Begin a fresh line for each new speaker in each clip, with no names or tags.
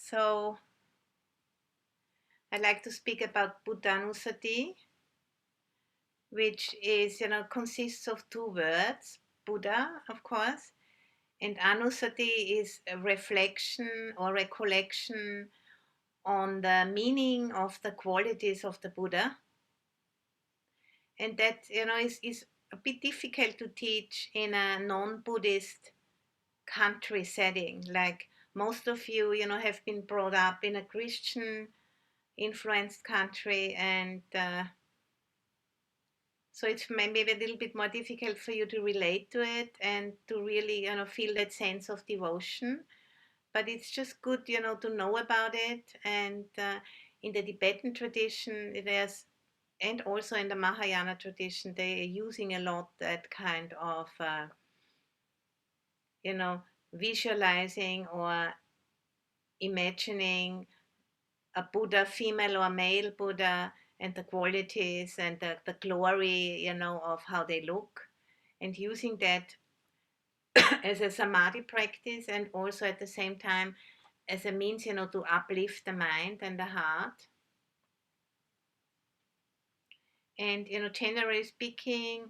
So I like to speak about Buddhanusati, which is, consists of two words, Buddha, of course, and Anusati is a reflection or recollection on the meaning of the qualities of the Buddha. And that, is a bit difficult to teach in a non-Buddhist country setting. Like most of you, have been brought up in a Christian influenced country, and so it's maybe a little bit more difficult for you to relate to it and to really, feel that sense of devotion. But it's just good, to know about it. And in the Tibetan tradition, there's, and also in the Mahayana tradition, they are using a lot that kind of, you know, visualizing or imagining a Buddha, female or male Buddha, and the qualities and the glory, of how they look, and using that as a samadhi practice, and also at the same time as a means, to uplift the mind and the heart. And, generally speaking,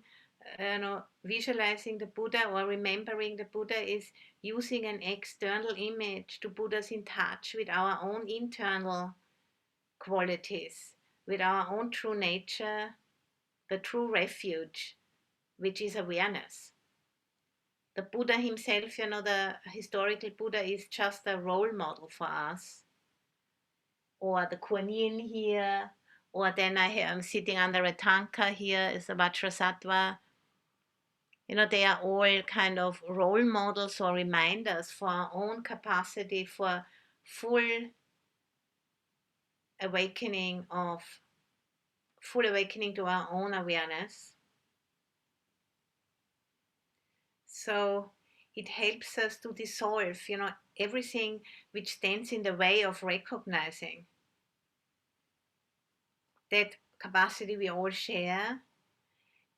visualizing the Buddha or remembering the Buddha is using an external image to put us in touch with our own internal qualities, with our own true nature, the true refuge, which is awareness. The Buddha himself, the historical Buddha, is just a role model for us. Or the Kuan Yin here, or then I am sitting under a tanka here is a Vajrasattva. They are all kind of role models or reminders for our own capacity for full awakening of full awakening to our own awareness. So it helps us to dissolve, everything which stands in the way of recognizing that capacity we all share,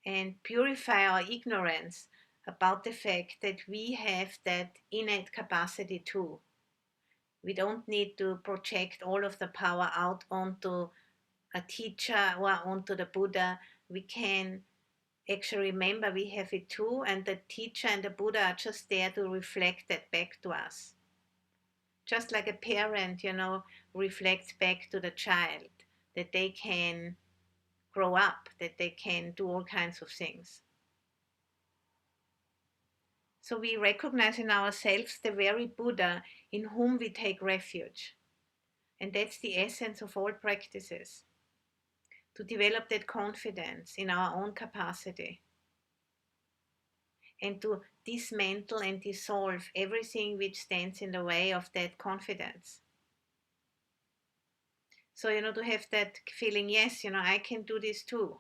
and purify our ignorance about the fact that we have that innate capacity too. We don't need to project all of the power out onto a teacher or onto the Buddha. We can actually remember we have it too, and the teacher and the Buddha are just there to reflect that back to us. Just like a parent, reflects back to the child that they can grow up, that they can do all kinds of things. So we recognize in ourselves the very Buddha in whom we take refuge. And that's the essence of all practices, to develop that confidence in our own capacity and to dismantle and dissolve everything which stands in the way of that confidence. So, to have that feeling, yes, I can do this too.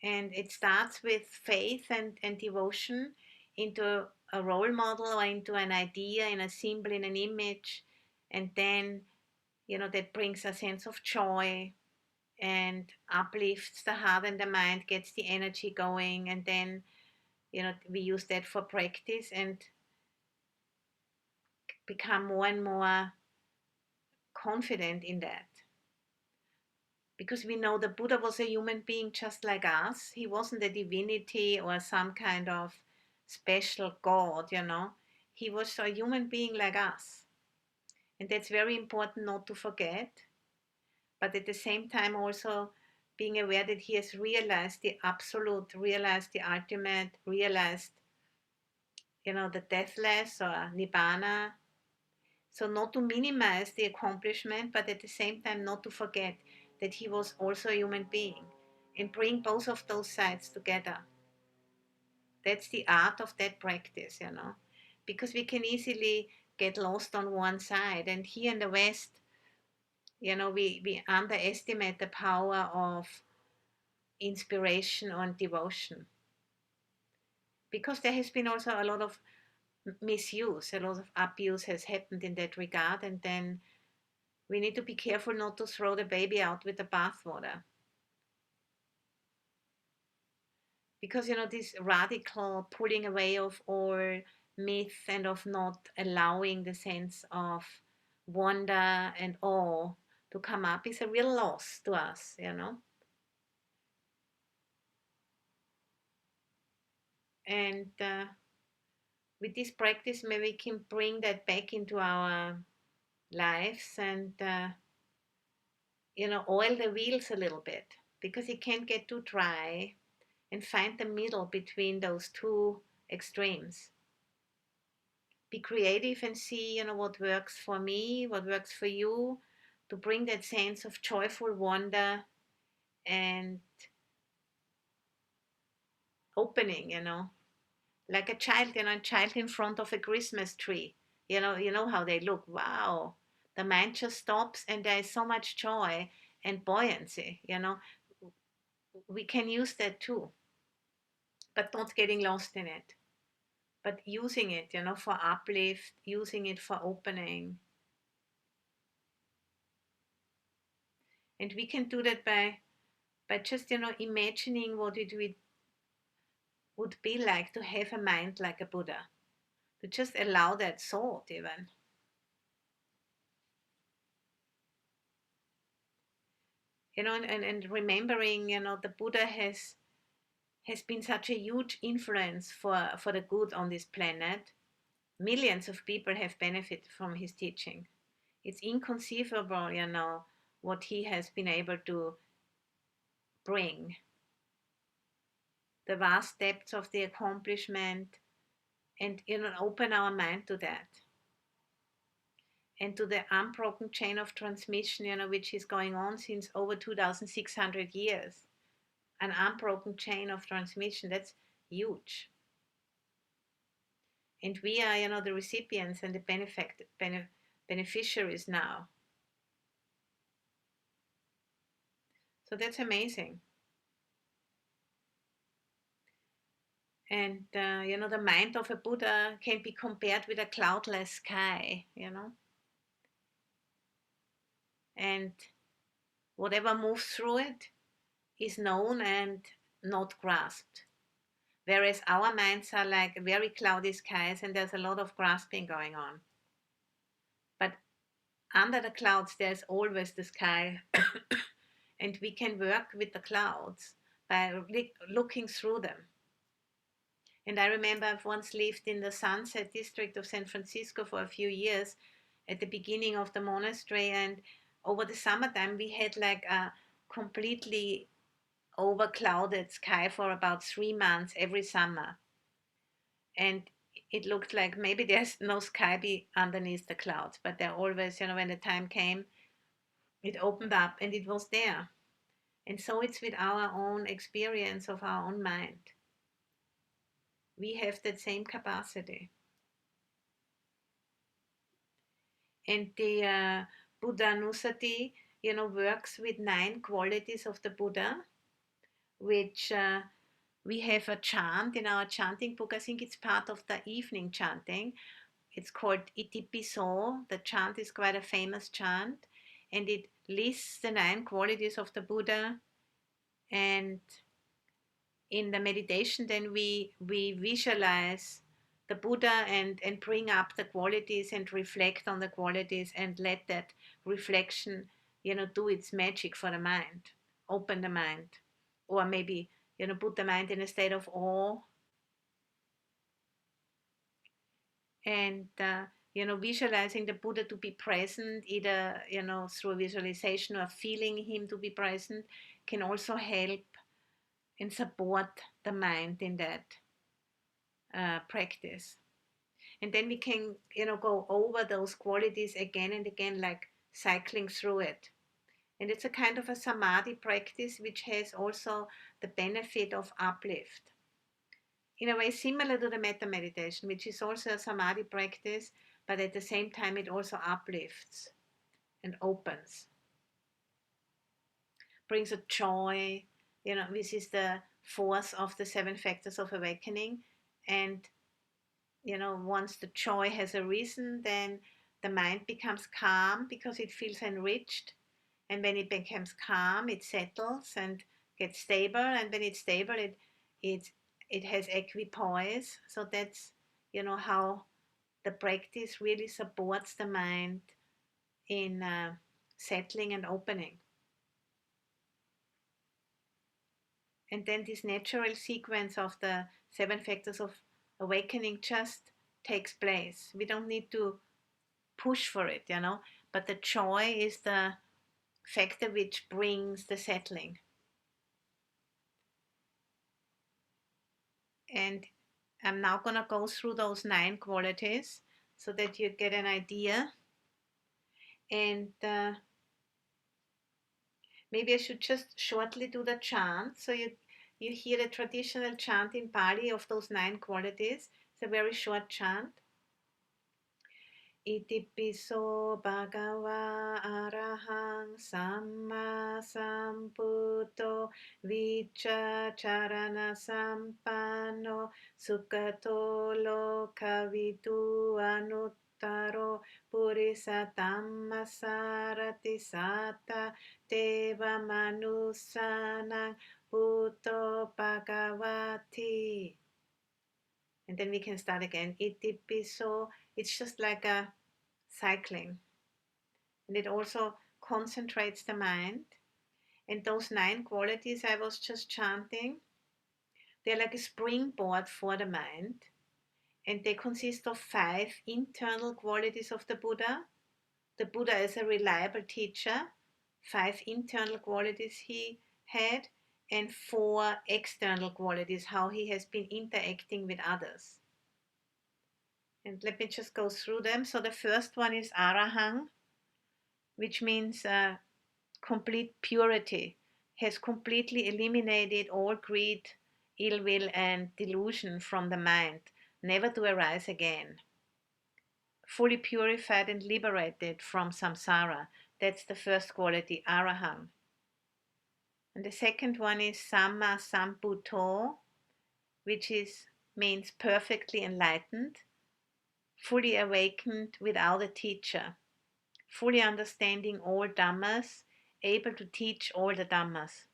And it starts with faith and devotion into a role model or into an idea, in a symbol, in an image. And then, that brings a sense of joy and uplifts the heart and the mind, gets the energy going. And then, we use that for practice and become more and more confident in that. Because we know the Buddha was a human being just like us. He wasn't a divinity or some kind of special God, He was a human being like us. And that's very important not to forget. But at the same time, also being aware that he has realized the absolute, realized the ultimate, realized, the deathless or nibbana. So not to minimize the accomplishment, but at the same time not to forget that he was also a human being, and bring both of those sides together. That's the art of that practice, because we can easily get lost on one side. And here in the West, we underestimate the power of inspiration and devotion, because there has been also a lot of misuse, a lot of abuse has happened in that regard. And then we need to be careful not to throw the baby out with the bathwater. Because, this radical pulling away of all myth and of not allowing the sense of wonder and awe to come up is a real loss to us, you know. And with this practice, maybe we can bring that back into our lives and, oil the wheels a little bit, because it can't get too dry, and find the middle between those two extremes. Be creative and see, what works for me, what works for you, to bring that sense of joyful wonder and opening, like a child in front of a Christmas tree. You know how they look. Wow. The mind just stops and there is so much joy and buoyancy. We can use that too, but not getting lost in it. But using it, for uplift, using it for opening. And we can do that by just, imagining what it would be like to have a mind like a Buddha, to just allow that thought even. And remembering, the Buddha has been such a huge influence for the good on this planet. Millions of people have benefited from his teaching. It's inconceivable, what he has been able to bring. The vast depths of the accomplishment, and open our mind to that. And to the unbroken chain of transmission, which is going on since over 2,600 years. An unbroken chain of transmission, that's huge. And we are, the recipients and the beneficiaries now. So that's amazing. And, the mind of a Buddha can be compared with a cloudless sky. And whatever moves through it is known and not grasped. Whereas our minds are like very cloudy skies and there's a lot of grasping going on. But under the clouds, there's always the sky. And we can work with the clouds by looking through them. And I remember I've once lived in the Sunset District of San Francisco for a few years at the beginning of the monastery. And over the summertime, we had like a completely overclouded sky for about 3 months every summer. And it looked like maybe there's no sky underneath the clouds, but there always, when the time came, it opened up and it was there. And so it's with our own experience of our own mind. We have that same capacity. And the Buddhanusati, works with 9 qualities of the Buddha, which we have a chant in our chanting book. I think it's part of the evening chanting. It's called Itipiso. The chant is quite a famous chant, and it lists the 9 qualities of the Buddha. And in the meditation, then we visualize the Buddha and bring up the qualities and reflect on the qualities and let that reflection, do its magic for the mind, open the mind, or maybe, put the mind in a state of awe. And, visualizing the Buddha to be present, either, through visualization or feeling him to be present, can also help and support the mind in that practice. And then we can, go over those qualities again and again, like cycling through it. And it's a kind of a samadhi practice, which has also the benefit of uplift. In a way similar to the metta meditation, which is also a samadhi practice, but at the same time it also uplifts and opens. Brings a joy, this is the fourth of the 7 factors of awakening. And, once the joy has arisen, then the mind becomes calm because it feels enriched. And when it becomes calm, it settles and gets stable. And when it's stable, it has equipoise. So that's, how the practice really supports the mind in settling and opening. And then this natural sequence of the 7 factors of awakening just takes place. We don't need to push for it, but the joy is the factor which brings the settling. And I'm now going to go through those 9 qualities so that you get an idea. And maybe I should just shortly do the chant. So you hear the traditional chant in Pali of those 9 qualities. It's a very short chant. Itipiso bhagava arahang samma sambuddho vichacharana sampanno sukhato lokavidu anuttaro purisa dhamma sarati sata deva manusanang buddho bhagavati. And then we can start again. Itipiso. It's just like a cycling. And it also concentrates the mind. And those 9 qualities I was just chanting, they're like a springboard for the mind. And they consist of 5 internal qualities of the Buddha. The Buddha is a reliable teacher. 5 internal qualities he had, and 4 external qualities, how he has been interacting with others. And let me just go through them. So the first one is Arahang, which means complete purity, has completely eliminated all greed, ill will, and delusion from the mind, never to arise again. Fully purified and liberated from samsara. That's the first quality, Arahang. And the second one is Samma Sambuddho, which means perfectly enlightened, fully awakened without a teacher, fully understanding all Dhammas, able to teach all the Dhammas.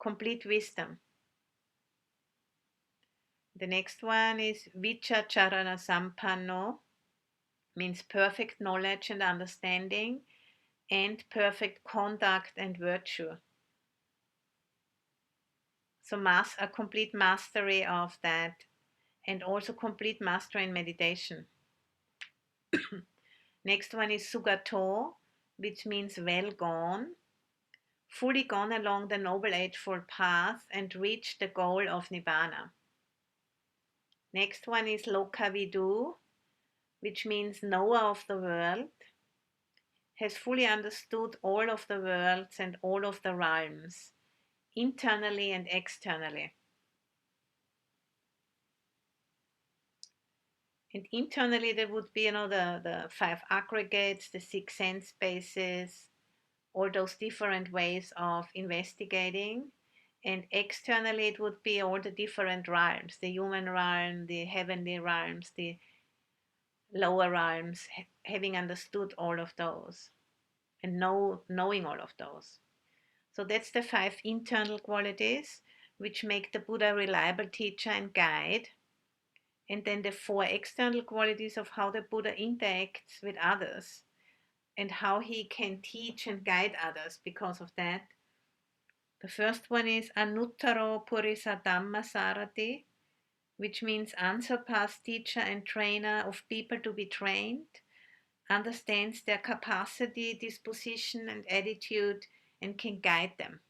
Complete wisdom. The next one is Vichacharana Sampanno, means perfect knowledge and understanding, and perfect conduct and virtue. So a complete mastery of that, and also complete mastery in meditation. Next one is Sugato, which means well gone, fully gone along the Noble Eightfold Path and reached the goal of Nibbana. Next one is Lokavidu, which means knower of the world, has fully understood all of the worlds and all of the realms, internally and externally. And internally, there would be, the 5 aggregates, the 6 sense bases, all those different ways of investigating. And externally, it would be all the different realms, the human realm, the heavenly realms, the lower realms, having understood all of those and knowing all of those. So that's the 5 internal qualities which make the Buddha a reliable teacher and guide. And then the 4 external qualities of how the Buddha interacts with others and how he can teach and guide others because of that. The first one is Anuttaro Purisa Dhamma Sarati, which means unsurpassed teacher and trainer of people to be trained, understands their capacity, disposition, and attitude, and can guide them.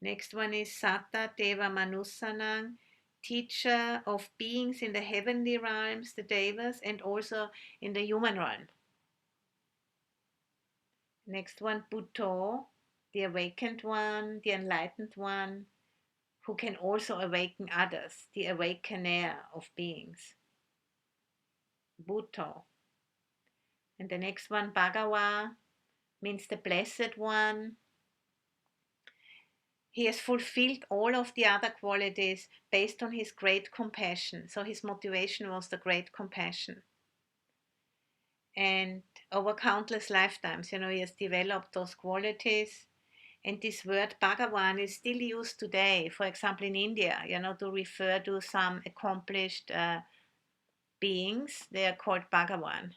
Next one is Satta Deva Manusanang, teacher of beings in the heavenly realms, the Devas, and also in the human realm. Next one, Buddho, the awakened one, the enlightened one, who can also awaken others, the awakener of beings. Buddho. And the next one, Bhagawa, means the blessed one. He has fulfilled all of the other qualities based on his great compassion. So his motivation was the great compassion. And over countless lifetimes, he has developed those qualities. And this word Bhagavan is still used today, for example, in India, to refer to some accomplished beings. They are called Bhagavan.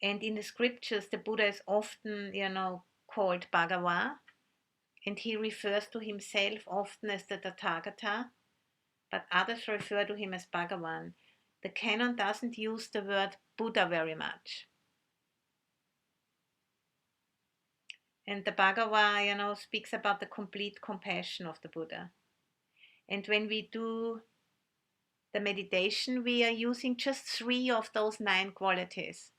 And in the scriptures, the Buddha is often, called Bhagava, and he refers to himself often as the Tathagata, but others refer to him as Bhagavan. The canon doesn't use the word Buddha very much. And the Bhagava, speaks about the complete compassion of the Buddha. And when we do the meditation, we are using just 3 of those 9 qualities.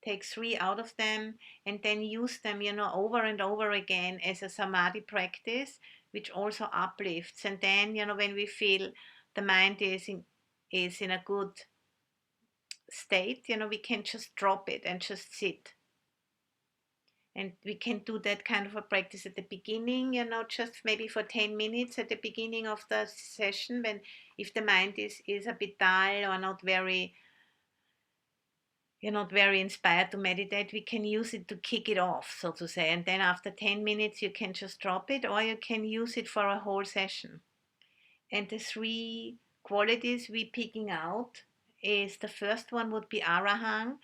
Take 3 out of them and then use them, over and over again as a samadhi practice, which also uplifts. And then, when we feel the mind is in a good state, we can just drop it and just sit. And we can do that kind of a practice at the beginning, just maybe for 10 minutes at the beginning of the session, when if the mind is a bit dull or not very, you're not very inspired to meditate, we can use it to kick it off, so to say. And then after 10 minutes, you can just drop it, or you can use it for a whole session. And the 3 qualities we picking out is, the first one would be Arahang,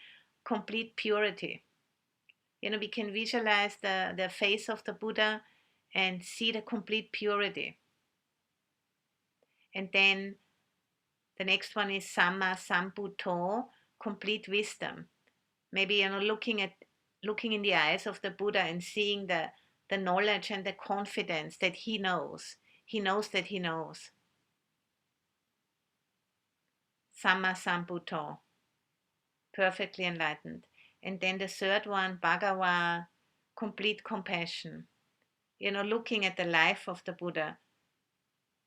complete purity. We can visualize the face of the Buddha and see the complete purity. And then the next one is Samma Sambuddho, complete wisdom. Maybe, looking in the eyes of the Buddha and seeing the knowledge and the confidence that he knows. He knows that he knows. Samma Sambuddho, perfectly enlightened. And then the third one, Bhagava, complete compassion. Looking at the life of the Buddha,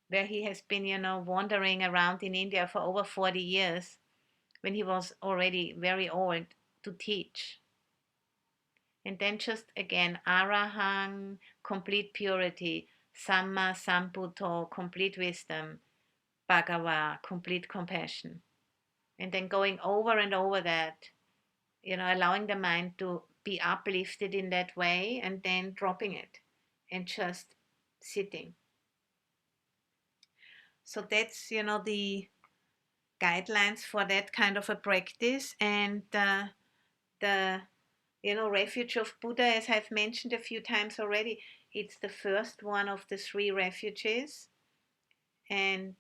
where he has been, wandering around in India for over 40 years, when he was already very old, to teach. And then just again, Arahang, complete purity, Samma Sambuddho, complete wisdom, Bhagava, complete compassion. And then going over and over that, allowing the mind to be uplifted in that way, and then dropping it and just sitting. So that's, the guidelines for that kind of a practice. And the Refuge of Buddha, as I've mentioned a few times already, it's the first one of the 3 refuges. And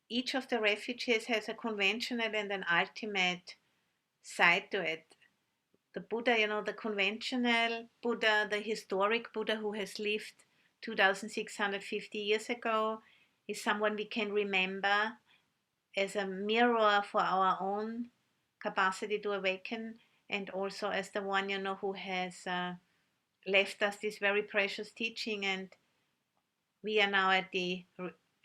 each of the refuges has a conventional and an ultimate side to it. The Buddha, the conventional Buddha, the historic Buddha who has lived 2,650 years ago, is someone we can remember as a mirror for our own capacity to awaken, and also as the one, who has left us this very precious teaching, and we are now at the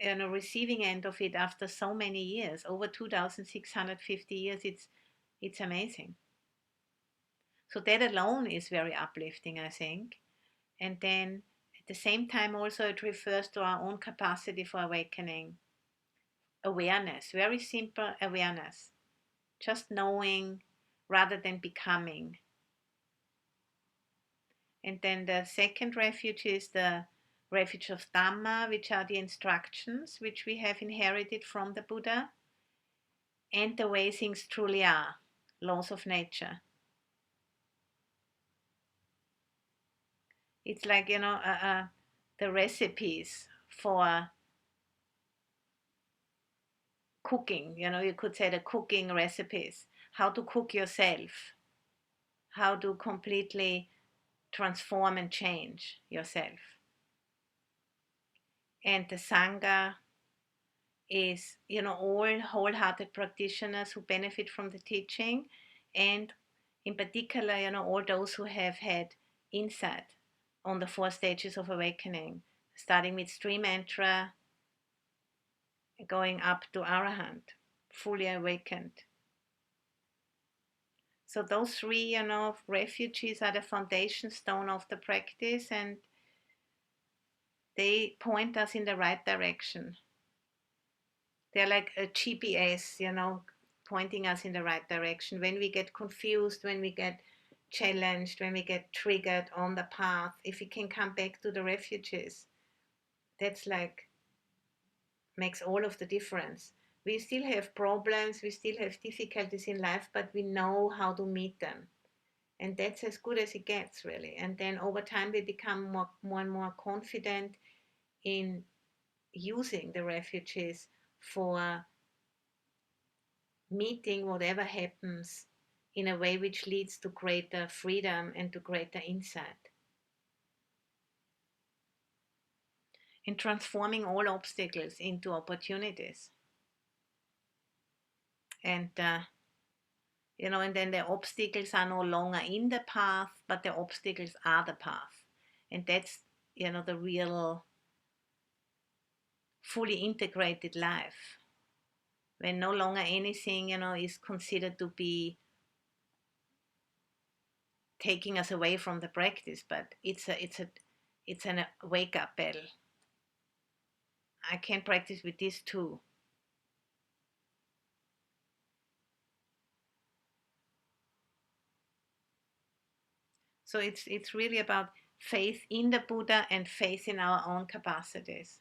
receiving end of it after so many years, over 2,650 years. It's amazing. So that alone is very uplifting, I think. And then at the same time also it refers to our own capacity for awakening. Awareness, very simple awareness. Just knowing rather than becoming. And then the second refuge is the Refuge of Dhamma, which are the instructions which we have inherited from the Buddha, and the way things truly are, laws of nature. It's like, the recipes for cooking, you could say the cooking recipes, how to cook yourself, how to completely transform and change yourself. And the Sangha is, all wholehearted practitioners who benefit from the teaching, and in particular, all those who have had insight on the 4 stages of awakening, starting with stream enterer, going up to Arahant, fully awakened. So those 3, refuges are the foundation stone of the practice, and they point us in the right direction. They're like a GPS, pointing us in the right direction. When we get confused, when we get challenged, when we get triggered on the path, if we can come back to the refuges, that's like makes all of the difference. We still have problems, we still have difficulties in life, but we know how to meet them. And that's as good as it gets, really. And then over time, we become more and more confident in using the refuges for meeting whatever happens in a way which leads to greater freedom and to greater insight. In transforming all obstacles into opportunities. And and then the obstacles are no longer in the path, but the obstacles are the path. And that's, the real fully integrated life. When no longer anything, is considered to be taking us away from the practice, but it's a wake up bell. I can practice with this too. So it's really about faith in the Buddha and faith in our own capacities.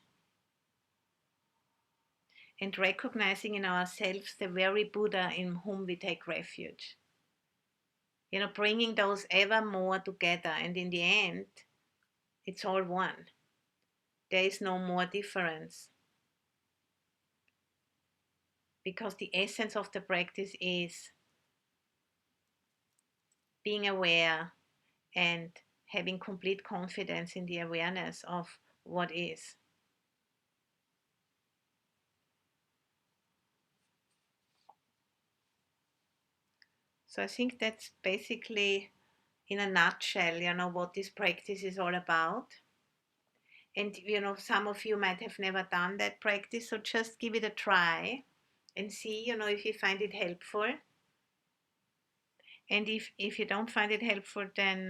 And recognizing in ourselves the very Buddha in whom we take refuge. Bringing those ever more together, and in the end, it's all one. There is no more difference. Because the essence of the practice is being aware and having complete confidence in the awareness of what is. So I think that's basically, in a nutshell, what this practice is all about. And, some of you might have never done that practice, so just give it a try and see, if you find it helpful. And if you don't find it helpful, then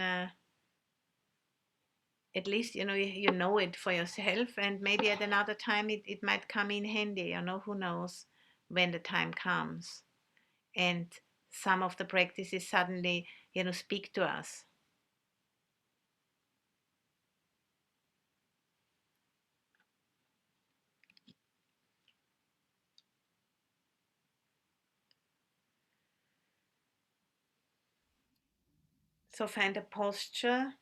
at least, you know it for yourself, and maybe at another time it might come in handy, who knows when the time comes. And some of the practices suddenly, speak to us. So find a posture